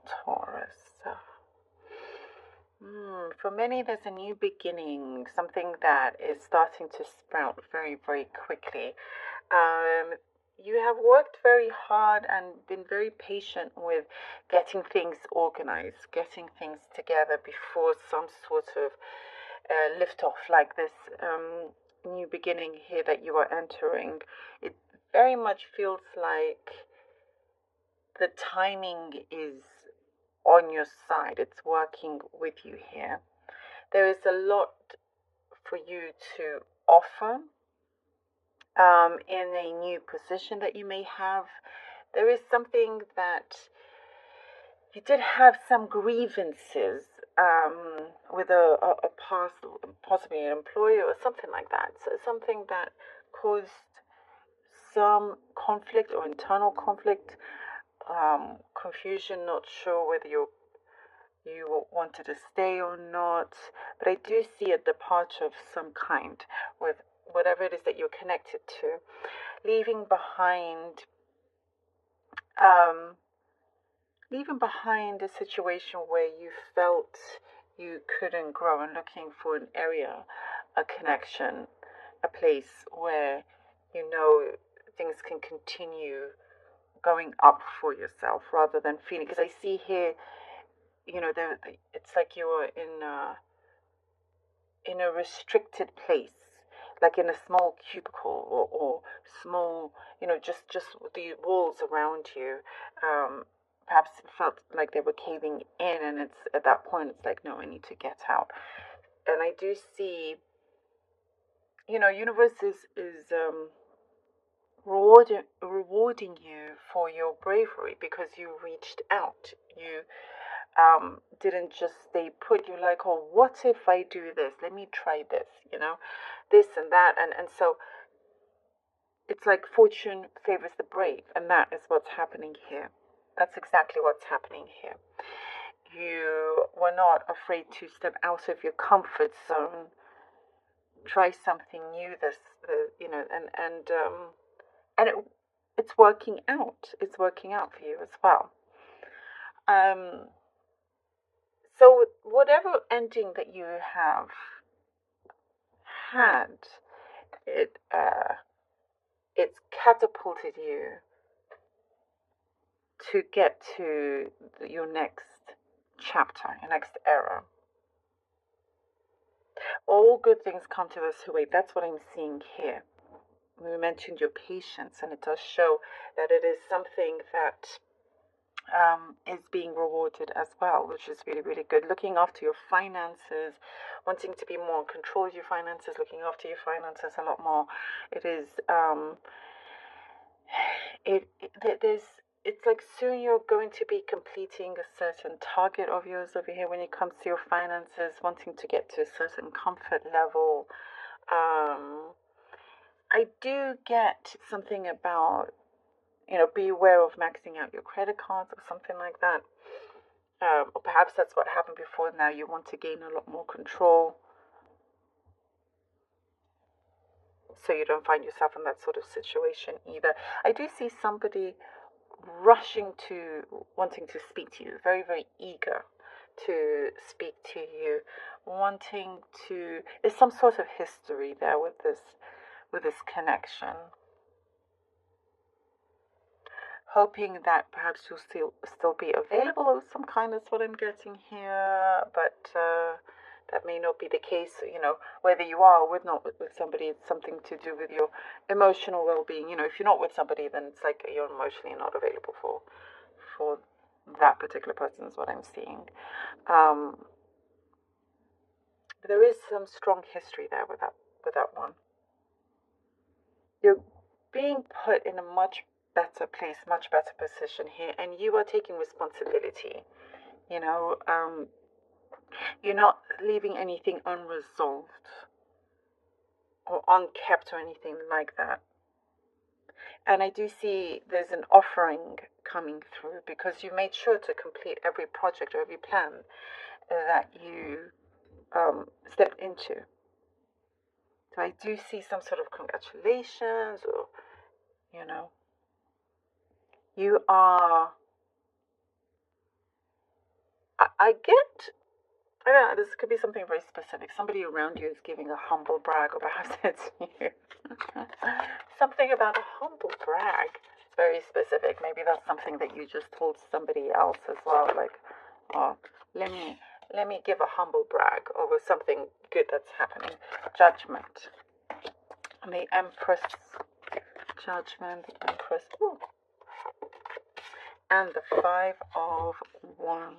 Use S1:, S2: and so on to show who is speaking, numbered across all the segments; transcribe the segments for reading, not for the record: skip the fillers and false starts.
S1: Taurus. For many, there's a new beginning, something that is starting to sprout very, very quickly. Um, you have worked very hard and been very patient with getting things organized, getting things together before some sort of lift off like this new beginning here that you are entering. It very much feels like the timing is on your side, it's working with you here. There is a lot for you to offer in a new position that you may have. There is something that you did have some grievances with a past, possibly an employer or something like that. So something that caused some conflict or internal conflict, confusion, not sure whether you wanted to stay or not. But I do see a departure of some kind with whatever it is that you're connected to, leaving behind um, leaving behind a situation where you felt you couldn't grow and looking for an area, a connection, a place where you know things can continue going up for yourself rather than feeling. Because I see here, it's like you're in a restricted place, like in a small cubicle or small, just the walls around you. Perhaps it felt like they were caving in, and it's at that point it's like, no, I need to get out. And I do see, universe is rewarding you for your bravery because you reached out. You didn't just stay put. You're like, oh, what if I do this? Let me try this, this and that. And so it's like fortune favors the brave. And that is what's happening here. That's exactly what's happening here. You were not afraid to step out of your comfort zone, try something new. And it's working out. It's working out for you as well. Um, so whatever ending that you have had, it's catapulted you to get to your next chapter, your next era. All good things come to us who wait. That's what I'm seeing here. We mentioned your patience, and it does show that it is something that is being rewarded as well, which is really, really good. Looking after your finances, wanting to be more in control of your finances, looking after your finances a lot more. It is, there's, it's like soon you're going to be completing a certain target of yours over here when it comes to your finances, wanting to get to a certain comfort level. I do get something about, be aware of maxing out your credit cards or something like that. Or perhaps that's what happened before. Now you want to gain a lot more control, so you don't find yourself in that sort of situation either. I do see somebody rushing to wanting to speak to you, very, very eager to speak to you, wanting to. There's some sort of history there with this connection. Hoping that perhaps you'll still be available of some kind is what I'm getting here, but that may not be the case. Whether you are or not with somebody, it's something to do with your emotional well-being. If you're not with somebody, then it's like you're emotionally not available for that particular person is what I'm seeing. But there is some strong history there with that one. You're being put in a much better place, much better position here, and you are taking responsibility. You're not leaving anything unresolved or unkept or anything like that. And I do see there's an offering coming through because you made sure to complete every project or every plan that you stepped into. So I do see some sort of congratulations, or you are I get, I don't know, this could be something very specific. Somebody around you is giving a humble brag, or perhaps it's you. Something about a humble brag. Very specific. Maybe that's something that you just told somebody else as well. Like, oh, let me let me give a humble brag over something good that's happening. Judgment. The Empress. Judgment. The Empress. Ooh. And the Five of Wands.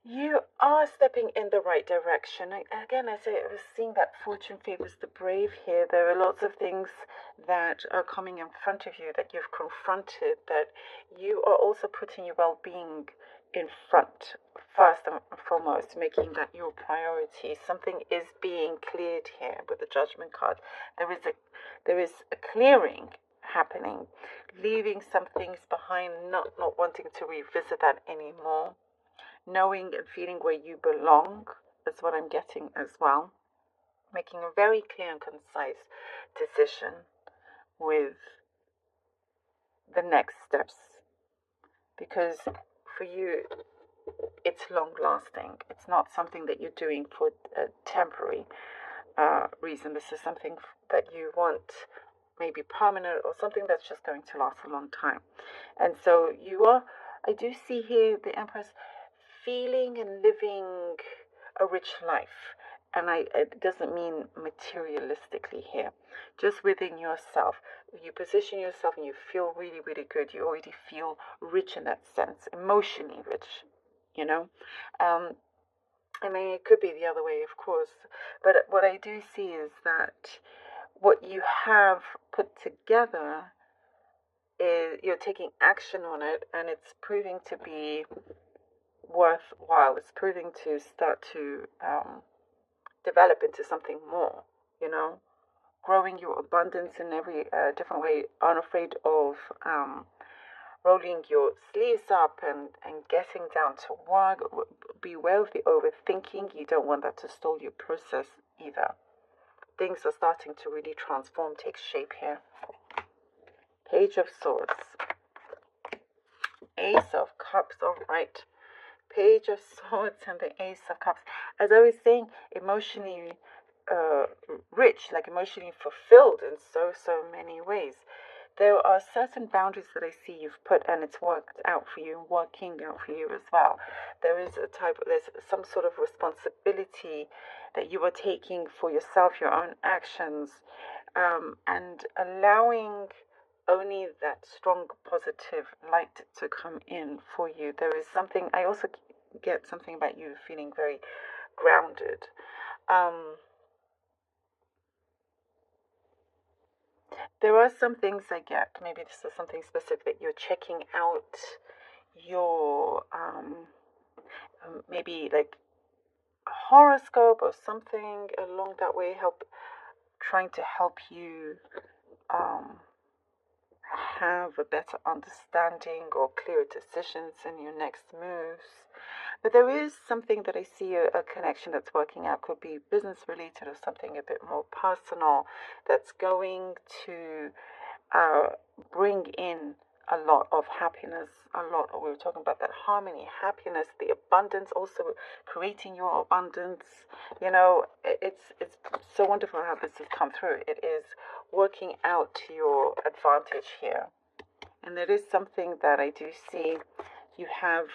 S1: You are stepping in the right direction. Again, I say I was seeing that fortune favors the brave here. There are lots of things that are coming in front of you that you've confronted, that you are also putting your well-being in front, first and foremost, making that your priority. Something is being cleared here with the Judgment card. There is a clearing happening, leaving some things behind, not wanting to revisit that anymore. Knowing and feeling where you belong is what I'm getting as well. Making a very clear and concise decision with the next steps. Because for you, it's long lasting. It's not something that you're doing for a temporary reason. This is something that you want maybe permanent, or something that's just going to last a long time. And so you are, I do see here the Empress feeling and living a rich life. And it doesn't mean materialistically here, just within yourself. You position yourself and you feel really, really good. You already feel rich in that sense, emotionally rich, you know. I mean, it could be the other way, of course. But what I do see is that what you have put together is you're taking action on it, and it's proving to be worthwhile. It's proving to start to develop into something more, you know, growing your abundance in every different way, unafraid of rolling your sleeves up and getting down to work. Beware of the overthinking. You don't want that to stall your process either. Things are starting to really transform, take shape here. Page of Swords. Ace of Cups, all right. Page of Swords and the Ace of Cups. As I was saying, emotionally rich, like emotionally fulfilled in so many ways. There are certain boundaries that I see you've put, and it's worked out for you, working out for you as well. There's some sort of responsibility that you are taking for yourself, your own actions, and allowing only that strong positive light to come in for you. There is something, I also get something about you feeling very grounded. There are some things I get. Maybe this is something specific that you're checking out your maybe like horoscope or something along that way, trying to help you um, have a better understanding or clearer decisions in your next moves. But there is something that I see a connection that's working out. Could be business related or something a bit more personal that's going to uh, bring in a lot of happiness, we were talking about that harmony, happiness, the abundance, also creating your abundance. You know, it's so wonderful how this has come through. It is working out to your advantage here. And there is something that I do see you have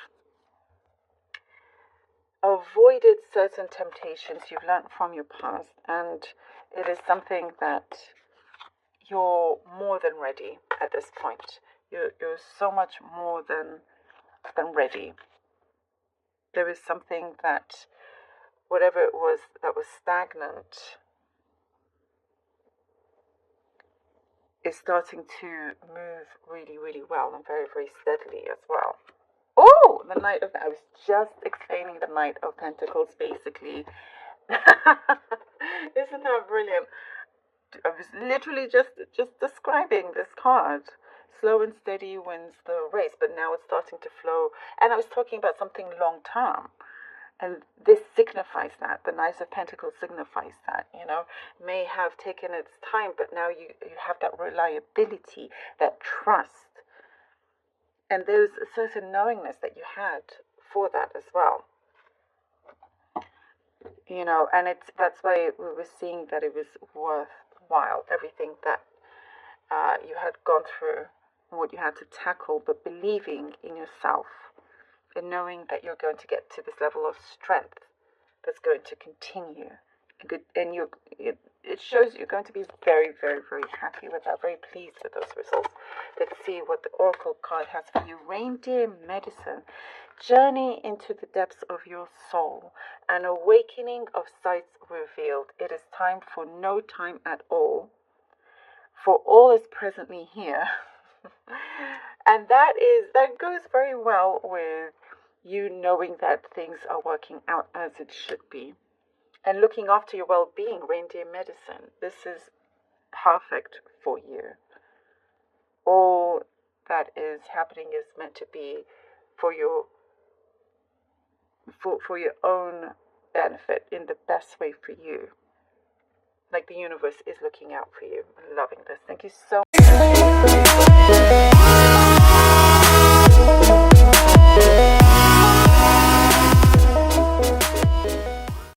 S1: avoided certain temptations you've learned from your past, and it is something that you're more than ready at this point. You're so much more than ready. There is something that whatever it was that was stagnant is starting to move really, really well and very, very steadily as well. Oh, the Knight of, I was just explaining the Knight of Pentacles basically. Isn't that brilliant? I was literally just describing this card. Slow and steady wins the race, but now it's starting to flow. And I was talking about something long term. And this signifies that. The Knight of Pentacles signifies that, you know. May have taken its time, but now you have that reliability, that trust And there's a certain knowingness that you had for that as well. And that's why we were seeing that it was worthwhile, everything that you had gone through, what you had to tackle, but believing in yourself and knowing that you're going to get to this level of strength that's going to continue. And it shows you're going to be very, very, very happy with that, very pleased with those results. Let's see what the Oracle card has for you. Reindeer medicine. Journey into the depths of your soul. An awakening of sights revealed. It is time for no time at all. For all is presently here. And that goes very well with you knowing that things are working out as it should be. And looking after your well-being, reindeer medicine. This is perfect for you. All that is happening is meant to be for your own benefit, in the best way for you. Like the universe is looking out for you. I'm loving this. Thank you so much.